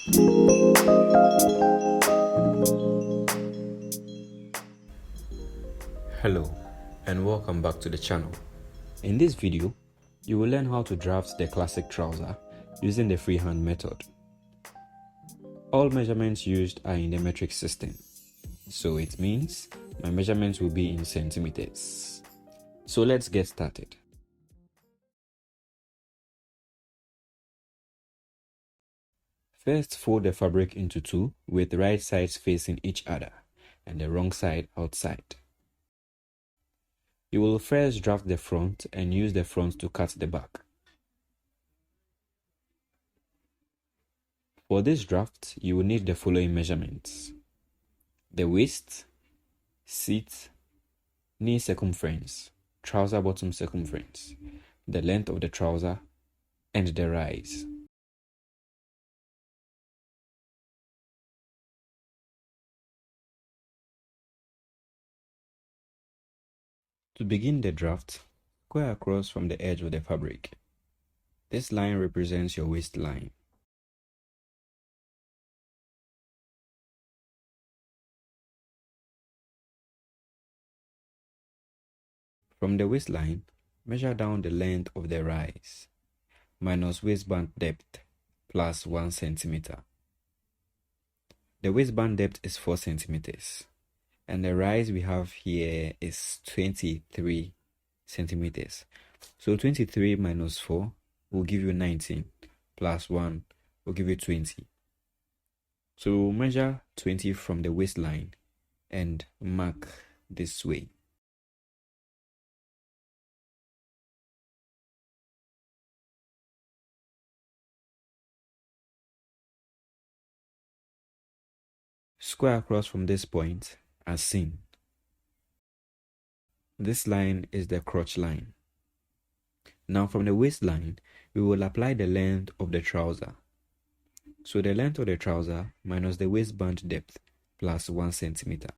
Hello and welcome back to the channel. In this video, you will learn how to draft the classic trouser using the freehand method. All measurements used are in the metric system, so it means my measurements will be in centimeters. So let's get started. First, fold the fabric into two with the right sides facing each other and the wrong side outside. You will first draft the front and use the front to cut the back. For this draft, you will need the following measurements: the waist, seat, knee circumference, trouser bottom circumference, the length of the trouser, and the rise. To begin the draft, square across from the edge of the fabric. This line represents your waistline. From the waistline, measure down the length of the rise, minus waistband depth, plus 1 centimeter. The waistband depth is 4 centimeters. And the rise we have here is 23 centimeters. So 23 minus 4 will give you 19, plus 1 will give you 20. So we'll measure 20 from the waistline and mark this way. Square across from this point as seen. This line is the crotch line. Now from the waistline, we will apply the length of the trouser. So the length of the trouser minus the waistband depth plus 1 centimeter.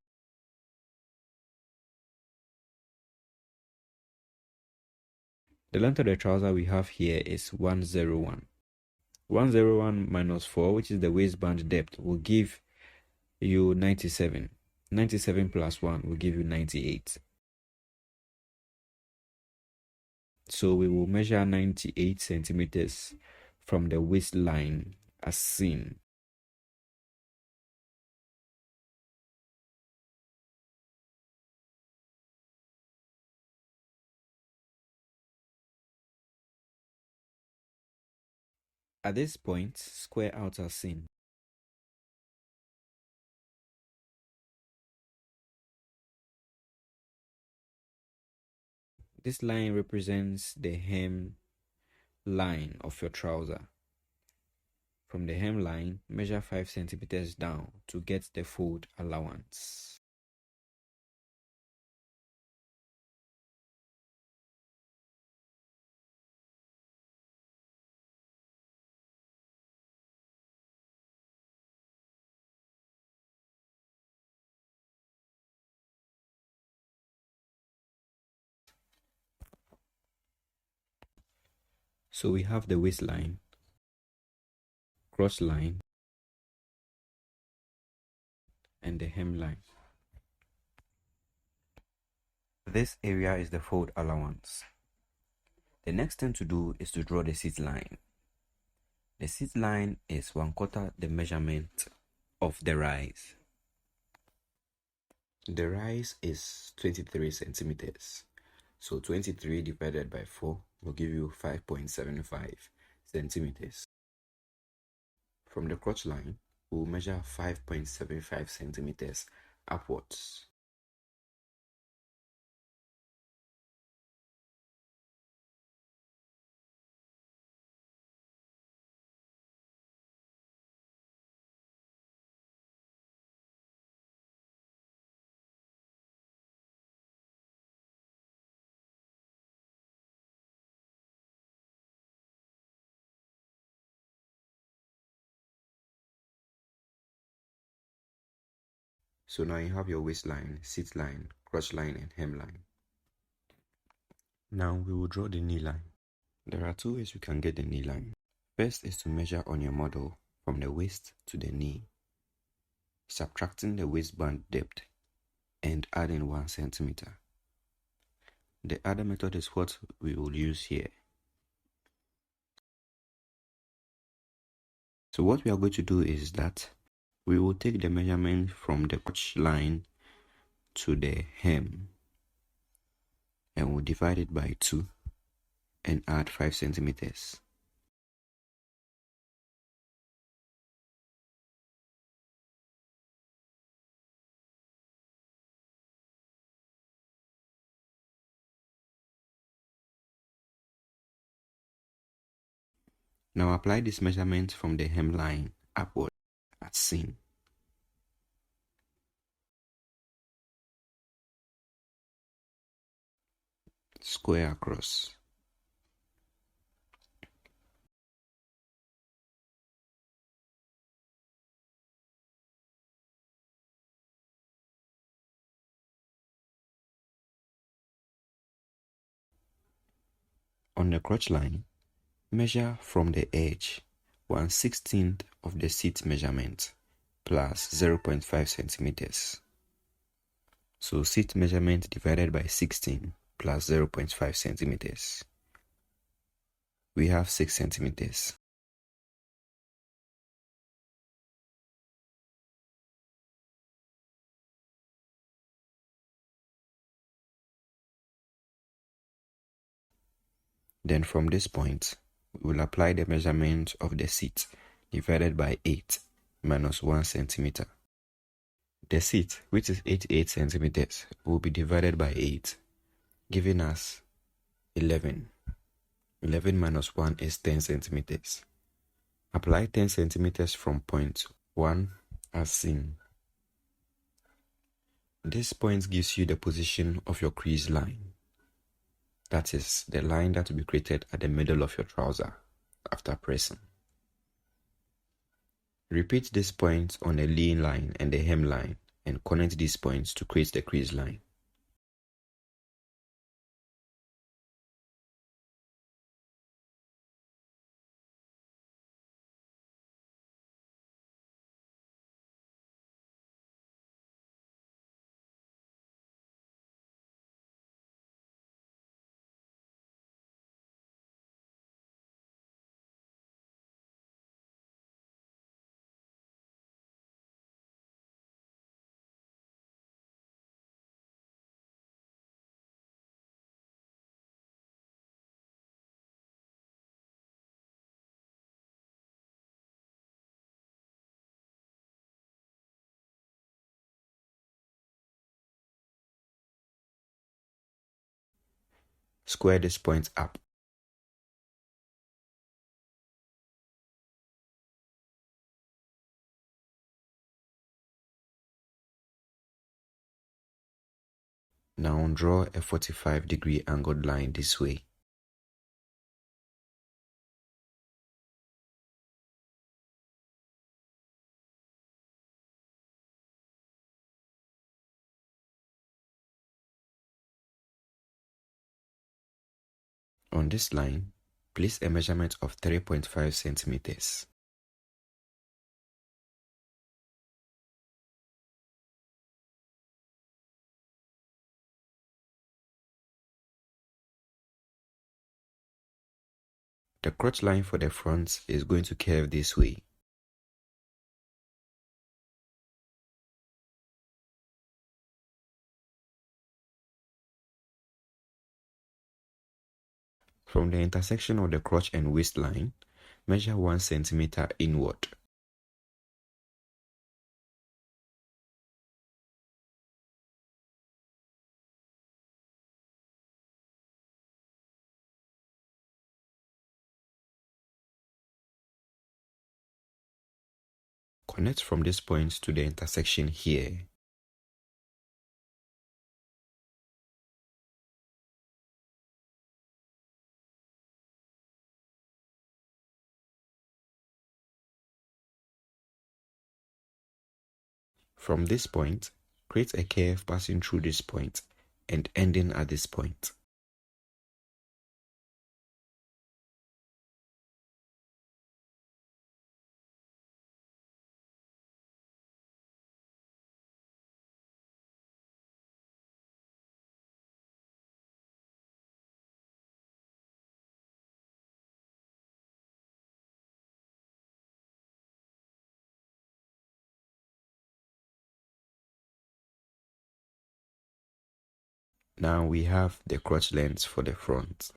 The length of the trouser we have here is 101. 101 minus 4, which is the waistband depth, will give you 97. 97 plus 1 will give you 98. So we will measure 98 centimeters from the waistline as seen. At this point, square out as seen. This line represents the hem line of your trouser. From the hem line, measure 5 centimeters down to get the fold allowance. So we have the waistline, crotch line, and the hem line. This area is the fold allowance. The next thing to do is to draw the seat line. The seat line is 1/4 the measurement of the rise. The rise is 23 centimeters. So 23 divided by 4 will give you 5.75 centimeters. From the crotch line, we will measure 5.75 centimeters upwards. So now you have your waistline, seat line, crotch line, and hem line. Now we will draw the knee line. There are two ways you can get the knee line. First is to measure on your model from the waist to the knee, subtracting the waistband depth and adding 1 centimeter. The other method is what we will use here. So what we are going to do is that we will take the measurement from the crotch line to the hem and we'll divide it by 2 and add 5 centimeters. Now apply this measurement from the hemline upward at seam. Square across. On the crotch line, measure from the edge 1/16 of the seat measurement plus 0.5 centimeters. So seat measurement divided by 16 plus 0.5 centimeters. We have 6 centimeters. Then from this point, we will apply the measurement of the seat divided by 8 minus 1 centimeter. The seat, which is 88 centimeters, will be divided by 8, giving us 11. 11 minus 1 is 10 centimeters. Apply 10 centimeters from point 1 as seen. This point gives you the position of your crease line. That is the line that will be created at the middle of your trouser after pressing. Repeat this point on the lean line and the hem line and connect these points to create the crease line. Square this point up. Now draw a 45-degree angled line this way. On this line, place a measurement of 3.5 centimeters. The crotch line for the front is going to curve this way. From the intersection of the crotch and waistline, measure 1 centimeter inward. Connect from this point to the intersection here. From this point, create a curve passing through this point and ending at this point. Now we have the crotch length for the front.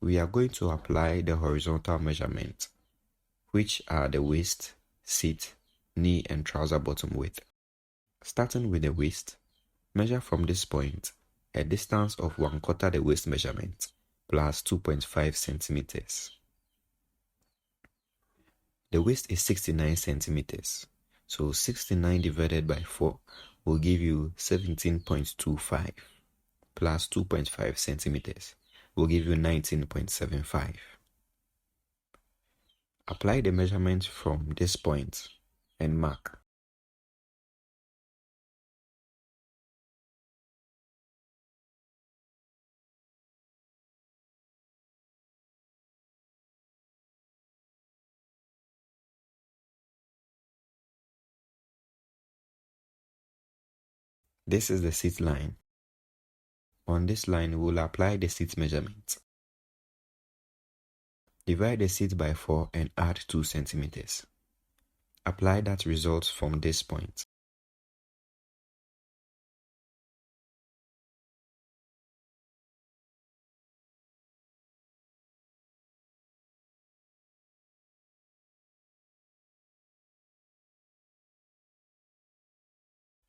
We are going to apply the horizontal measurement, which are the waist, seat, knee, and trouser bottom width. Starting with the waist, measure from this point a distance of 1/4 the waist measurement plus 2.5 centimeters. The waist is 69 centimeters, so 69 divided by 4 will give you 17.25 plus 2.5 centimeters will give you 19.75. Apply the measurement from this point and mark. This is the seat line. On this line, we will apply the seat measurement. Divide the seat by 4 and add 2 centimeters. Apply that result from this point.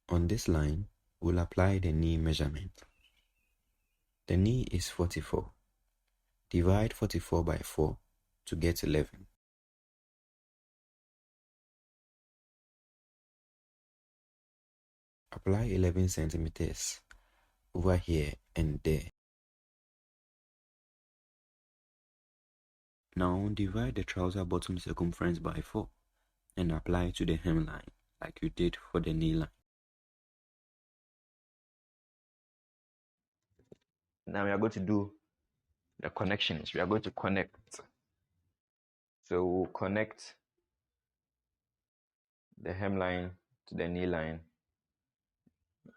On this line, we'll apply the knee measurement. The knee is 44. Divide 44 by 4 to get 11. Apply 11 centimeters over here and there. Now divide the trouser bottom circumference by 4 and apply to the hemline like you did for the knee line. Now we are going to do the connections. We are going to connect. So we'll connect the hemline to the knee line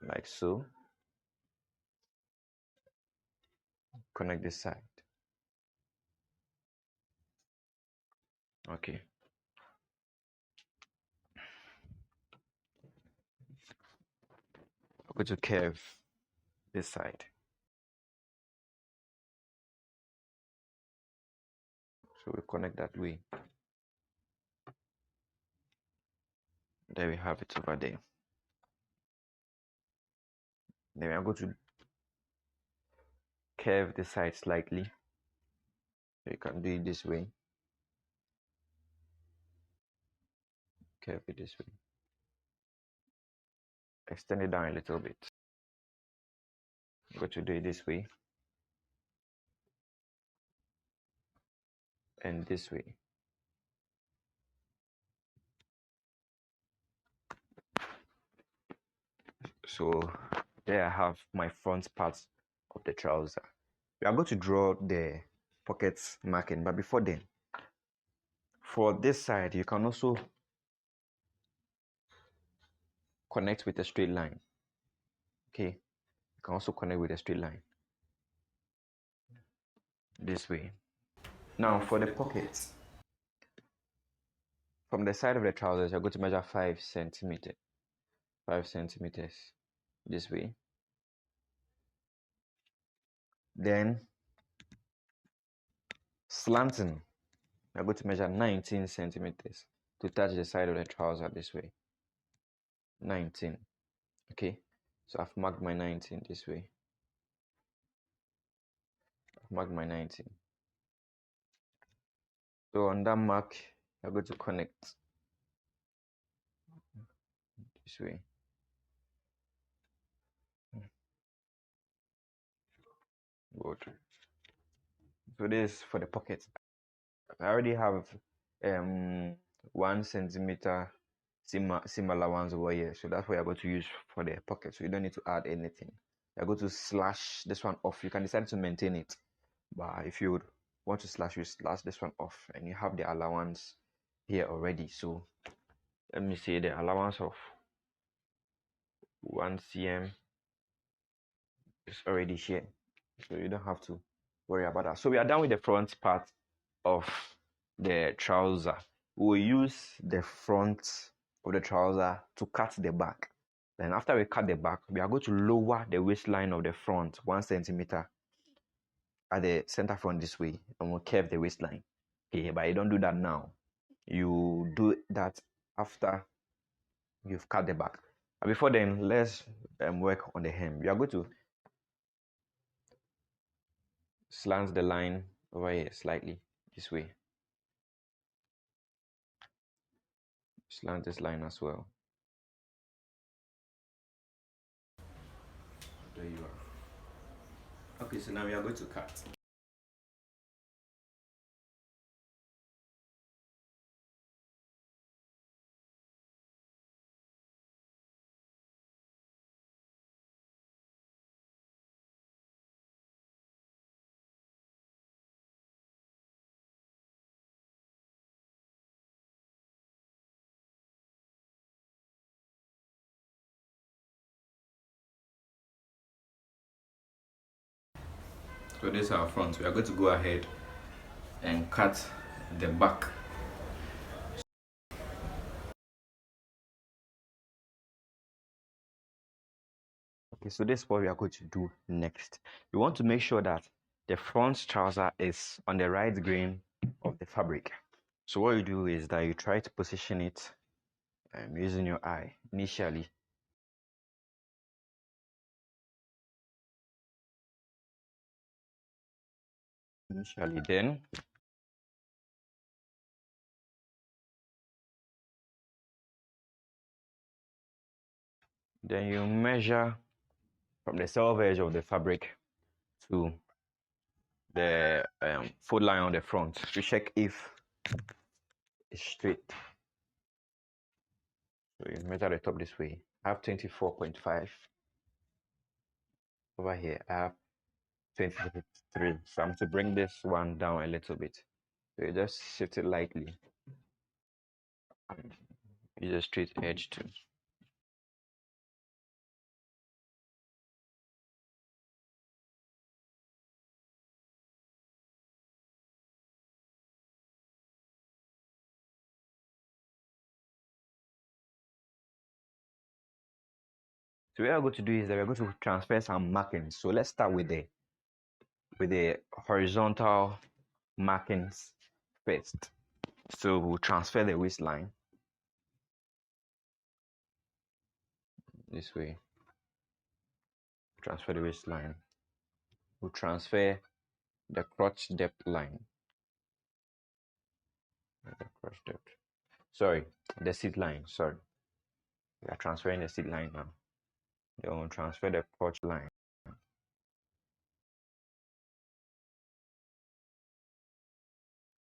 like so. Connect this side. Okay. I'm going to curve this side. So we connect that way. There we have it over there. Then we are going to curve the side slightly. So you can do it this way. Curve it this way. Extend it down a little bit. I'm going to do it this way. And this way. So there I have my front part of the trouser. We are going to draw the pockets marking, but before then, for this side, you can also connect with a straight line. Okay, you can also connect with a straight line. This way. Now for the pockets, from the side of the trousers, you're going to measure 5 centimeters. 5 centimeters this way. Then slanting, you're going to measure 19 centimeters to touch the side of the trouser this way. 19. Okay, so I've marked my 19 this way. I've marked my 19. So on that mark, you're going to connect this way. Good. So this is for the pocket. I already have 1 centimeter similar ones over here, so that's what you're going to use for the pocket. So you don't need to add anything. You're going to slash this one off. You can decide to maintain it, but if you would want to slash, you slash this one off, and you have the allowance here already. So let me say the allowance of 1 cm is already here, so you don't have to worry about that. So we are done with the front part of the trouser. We'll use the front of the trouser to cut the back. And after we cut the back, we are going to lower the waistline of the front 1 centimeter at the center front this way, and we'll curve the waistline. Okay, but you don't do that now. You do that after you've cut the back. And before then, let's work on the hem. We are going to slant the line over here slightly this way. Slant this line as well. There you are. Okay, so now we are going to cut. So this is our front. We are going to go ahead and cut the back. Okay, so this is what we are going to do next. We want to make sure that the front trouser is on the right grain of the fabric. So what you do is that you try to position it using your eye initially. Then you measure from the self edge of the fabric to the fold line on the front to check if it's straight. So you measure the top this way. I have 24.5. Over here I have 23. So I'm to bring this one down a little bit. So you just shift it lightly. Use a straight edge too. So what we're going to do is that we're going to transfer some markings. So let's start with the horizontal markings first. So we'll transfer the waistline this way. Transfer the waistline. We'll transfer the crotch depth line. The crotch depth. Sorry, the seat line. Sorry. We are transferring the seat line now. Then we'll transfer the crotch line.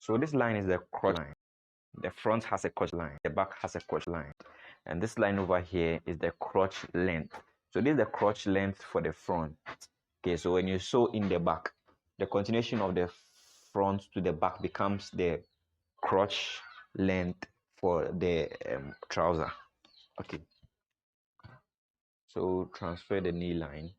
So this line is the crotch line. The front has a crotch line. The back has a crotch line. And this line over here is the crotch length. So this is the crotch length for the front. Okay, so when you sew in the back, the continuation of the front to the back becomes the crotch length for the trouser. Okay. So transfer the knee line.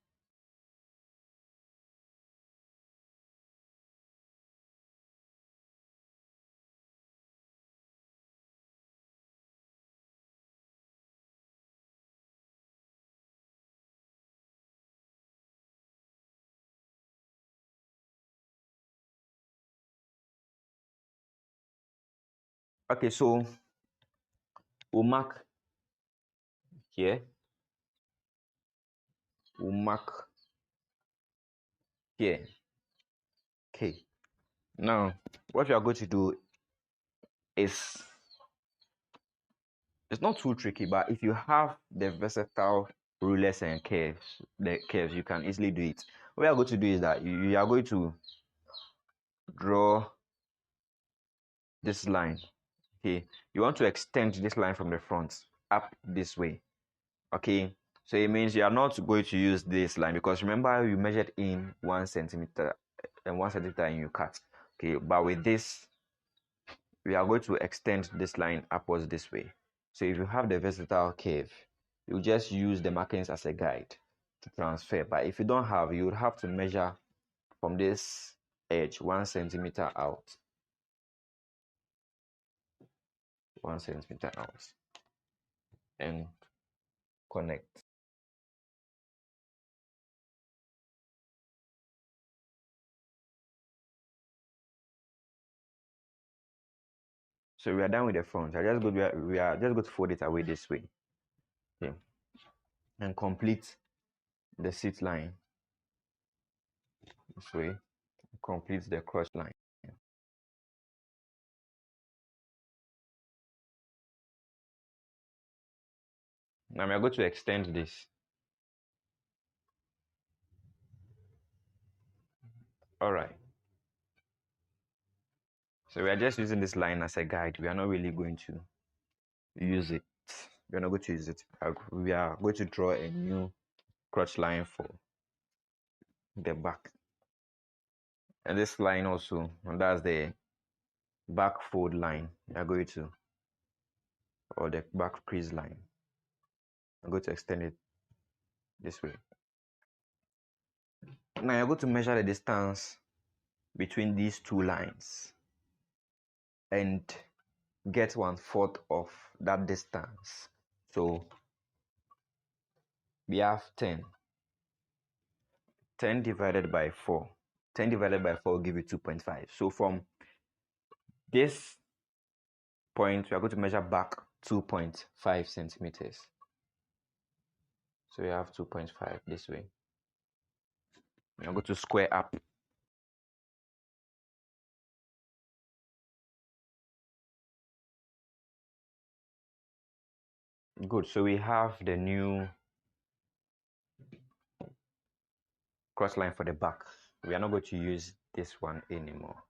Okay, so we'll mark here. We'll mark here. Okay. Now, what we are going to do is, it's not too tricky, but if you have the versatile rulers and curves, you can easily do it. What we are going to do is that you are going to draw this line. Okay, you want to extend this line from the front up this way. Okay, so it means you are not going to use this line because remember you measured in 1 centimeter and 1 centimeter and you cut. Okay, but with this we are going to extend this line upwards this way. So if you have the versatile curve, you just use the markings as a guide to transfer. But if you don't have, you would have to measure from this edge 1 centimeter out. 1 centimeter out and connect. So we are done with the front. I just go we are just going to fold it away this way. Okay. And complete the seat line this way. Complete the crotch line. Now we are going to extend this. All right. So we are just using this line as a guide. We are not really going to use it. We are not going to use it. We are going to draw a new crotch line for the back. And this line also, and that's the back fold line. We are going to, or the back crease line. I'm going to extend it this way. Now you're going to measure the distance between these two lines and get 1/4 of that distance. So we have 10. 10 divided by 4. 10 divided by 4 will give you 2.5. So from this point, we are going to measure back 2.5 centimeters. So we have 2.5 this way. We are going to square up. Good. So we have the new cross line for the back. We are not going to use this one anymore.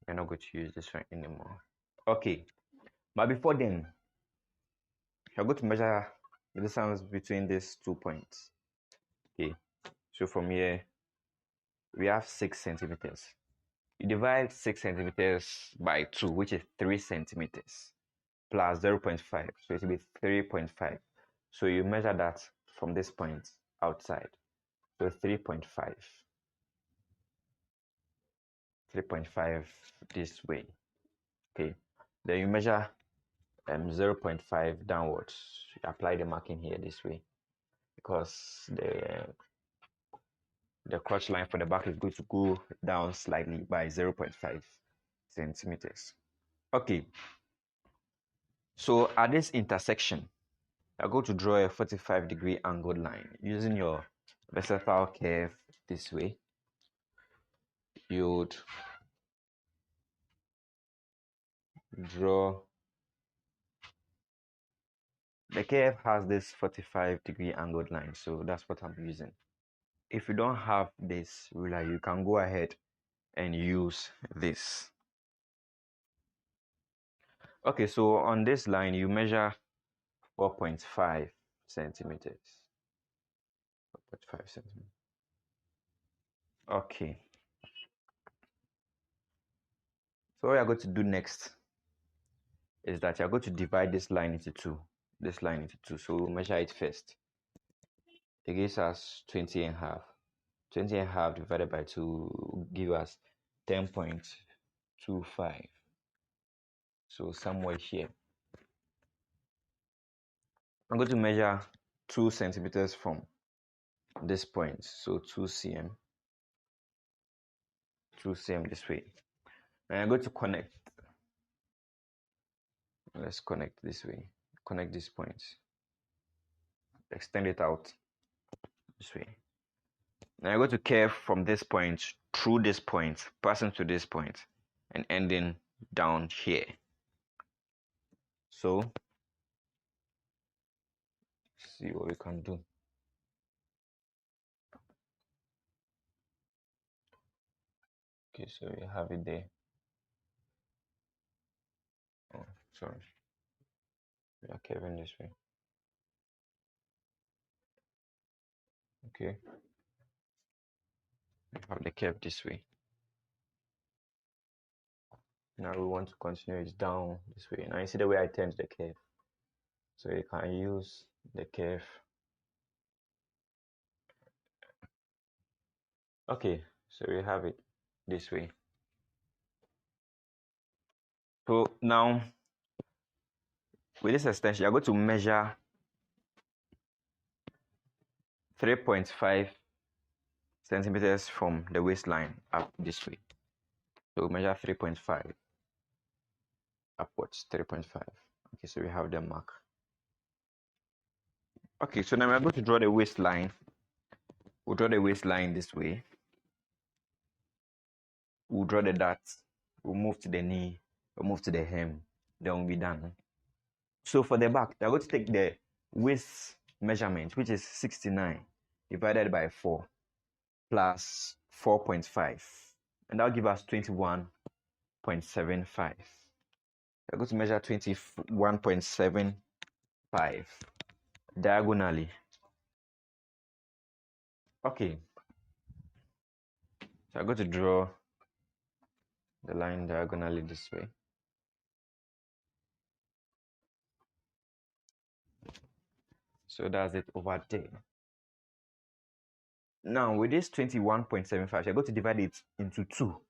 We are not going to use this one anymore. Okay. But before then, you're going to measure the distance between these 2 points. Okay. So from here, we have 6 centimeters. You divide 6 centimeters by 2, which is 3 centimeters, plus 0.5. So it will be 3.5. So you measure that from this point outside. So 3.5. 3.5 this way. Okay. Then you measure 0.5 downwards. You apply the marking here this way, because the crotch line for the back is going to go down slightly by 0.5 centimeters. Okay. So at this intersection, you're going to draw a 45-degree angled line using your versatile curve this way. You would draw. The curve has this 45-degree angled line, so that's what I'm using. If you don't have this ruler, you can go ahead and use this. Okay, so on this line, you measure 4.5 centimeters. 4.5 centimeters. Okay. So what we are going to do next is that you're going to divide this line into two. This line into two. So we'll measure it first. It gives us 20.5. 20.5 divided by 2 will give us 10.25. So somewhere here. I'm going to measure 2 centimeters from this point. So 2 cm. 2 cm this way. And I'm going to connect. Let's connect this way. Connect this point. Extend it out this way. Now I'm going to curve from this point through this point, passing to this point, and ending down here. So, see what we can do. Okay, so we have it there. Oh, sorry. We are curving this way. Okay. We have the curve this way. Now we want to continue it down this way. Now you see the way I turned the curve. So you can use the curve. Okay, so we have it this way. So now, with this extension, you're going to measure 3.5 centimeters from the waistline up this way. So we measure 3.5. upwards 3.5. Okay, so we have the mark. Okay, so now we're going to draw the waistline. We'll draw the waistline this way. We'll draw the dots. We'll move to the knee. We'll move to the hem. Then we'll be done. So for the back, we're going to take the waist measurement, which is 69 divided by 4 plus 4.5. And that'll give us 21.75. We're going to measure 21.75 diagonally. Okay. So I'm going to draw the line diagonally this way. So that's it over there. Now with this 21.75, you're going to divide it into 2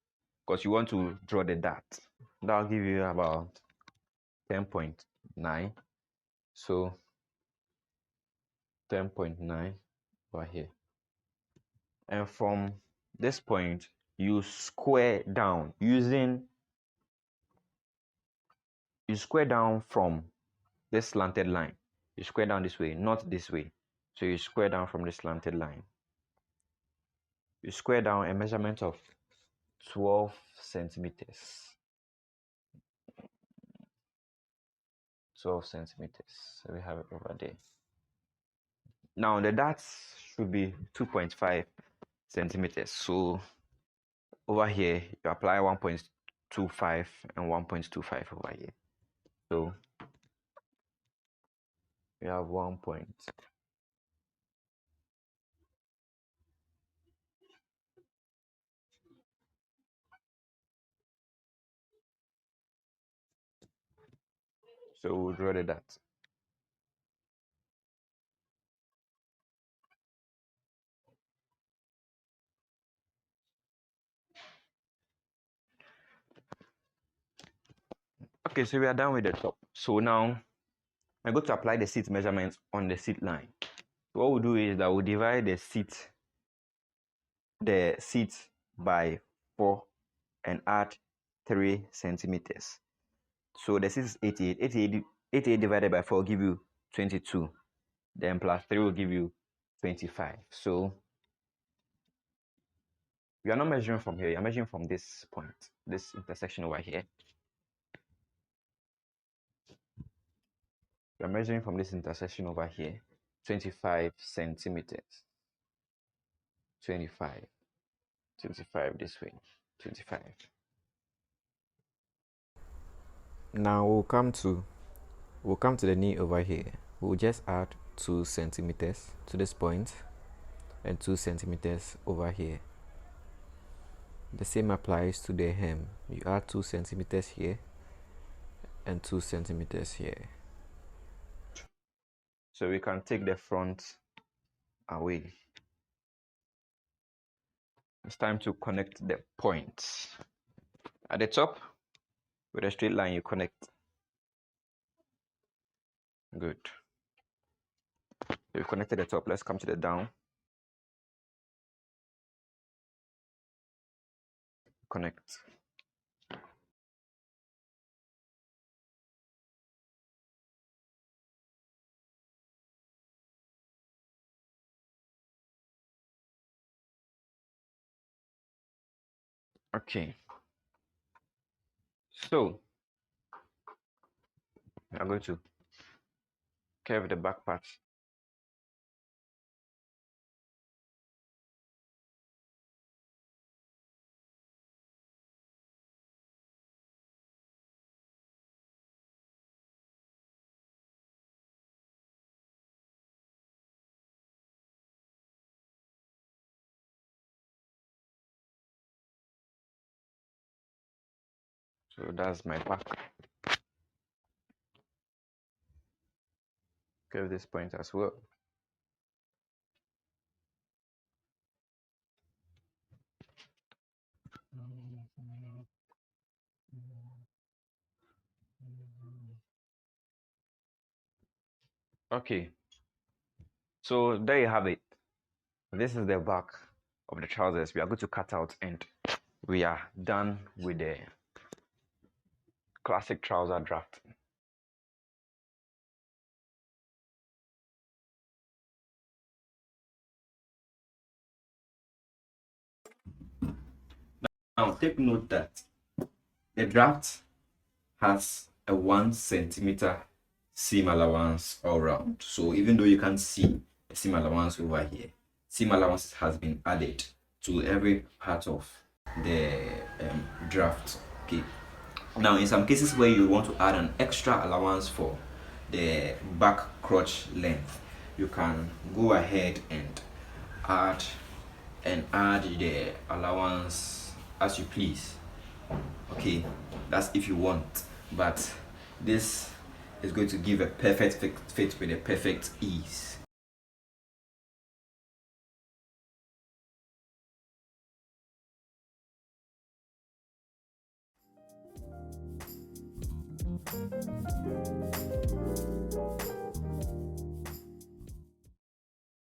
because you want to draw the dot. That'll give you about 10.9. So 10.9 over here. And from this point, you square down from this slanted line. You square down this way, not this way. So you square down from the slanted line. You square down a measurement of 12 centimeters. 12 centimeters. So we have it over there. Now the dots should be 2.5 centimeters. So over here, you apply 1.25 and 1.25 over here. So we have 1 point. So we'll draw the dot. Okay, so we are done with the top. So now I'm going to apply the seat measurements on the seat line. So what we'll do is that we'll divide the seat by 4 and add 3 centimeters. So the seat is 88. 88 divided by 4 will give you 22. Then plus 3 will give you 25. So we are not measuring from here. You're measuring from this point, this intersection over here. We're measuring from this intersection over here, 25 centimeters. 25 this way, 25. Now we'll come to the knee over here. We'll just add 2 centimeters to this point and 2 centimeters over here. The same applies to the hem. You add 2 centimeters here and 2 centimeters here. So we can take the front away. It's time to connect the points. At the top, with a straight line, you connect. Good. We've connected the top. Let's come to the down. Connect. Okay. So we are going to curve the back part. So that's my back. Curve this point as well. Okay. So there you have it. This is the back of the trousers. We are going to cut out and we are done with classic trouser draft. Now take note that the draft has a 1 centimeter seam allowance all round. So even though you can't see a seam allowance over here, seam allowance has been added to every part of the draft. Okay. Now in some cases where you want to add an extra allowance for the back crotch length, you can go ahead and add the allowance as you please. Okay, that's if you want, but this is going to give a perfect fit with a perfect ease.